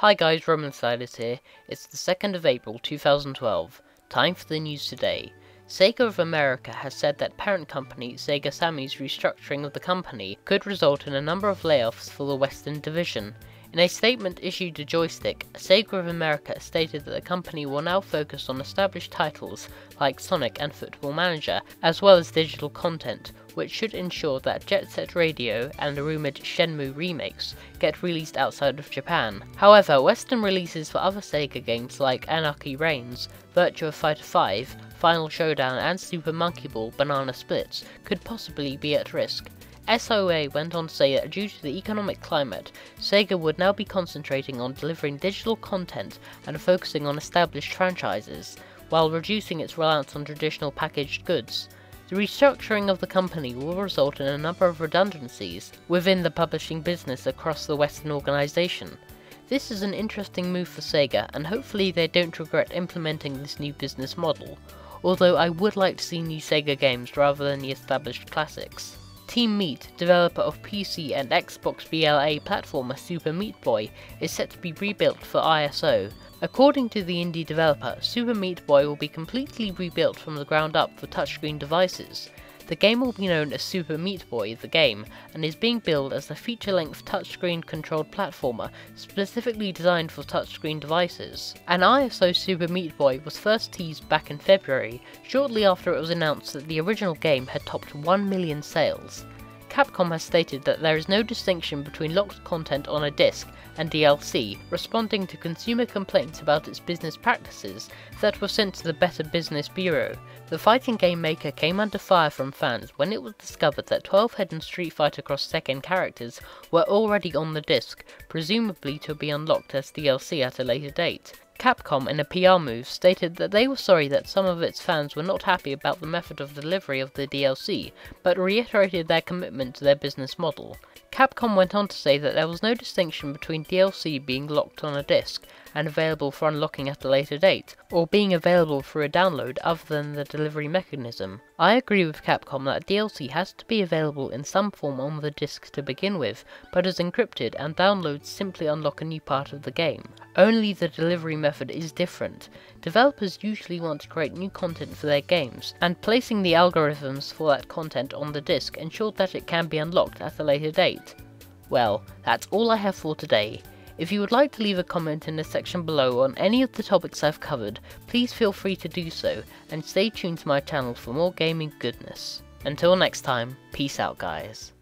Hi guys, Roman Silas here. It's the 2nd of April 2012. Time for the news today. Sega of America has said that parent company Sega Sammy's restructuring of the company could result in a number of layoffs for the Western division. In a statement issued to Joystick, Sega of America stated that the company will now focus on established titles like Sonic and Football Manager, as well as digital content, which should ensure that Jet Set Radio and the rumoured Shenmue remakes get released outside of Japan. However, Western releases for other Sega games like Anarchy Reigns, Virtua Fighter 5, Final Showdown and Super Monkey Ball Banana Splits could possibly be at risk. SOA went on to say that due to the economic climate, Sega would now be concentrating on delivering digital content and focusing on established franchises, while reducing its reliance on traditional packaged goods. The restructuring of the company will result in a number of redundancies within the publishing business across the Western organisation. This is an interesting move for Sega, and hopefully they don't regret implementing this new business model, although I would like to see new Sega games rather than the established classics. Team Meat, developer of PC and Xbox BLA platformer Super Meat Boy, is set to be rebuilt for ISO. According to the indie developer, Super Meat Boy will be completely rebuilt from the ground up for touchscreen devices. The game will be known as Super Meat Boy the Game, and is being billed as a feature-length touchscreen controlled platformer specifically designed for touchscreen devices. An ISO Super Meat Boy was first teased back in February, shortly after it was announced that the original game had topped 1 million sales. Capcom has stated that there is no distinction between locked content on a disc and DLC, responding to consumer complaints about its business practices that were sent to the Better Business Bureau. The fighting game maker came under fire from fans when it was discovered that 12 Hidden Street Fighter Cross Tekken characters were already on the disc, presumably to be unlocked as DLC at a later date. Capcom, in a PR move, stated that they were sorry that some of its fans were not happy about the method of delivery of the DLC, but reiterated their commitment to their business model. Capcom went on to say that there was no distinction between DLC being locked on a disc and available for unlocking at a later date, or being available through a download other than the delivery mechanism. I agree with Capcom that DLC has to be available in some form on the disc to begin with, but is encrypted and downloads simply unlock a new part of the game. Only the delivery method is different. Developers usually want to create new content for their games, and placing the algorithms for that content on the disc ensures that it can be unlocked at a later date. Well, that's all I have for today. If you would like to leave a comment in the section below on any of the topics I've covered, please feel free to do so, and stay tuned to my channel for more gaming goodness. Until next time, peace out guys.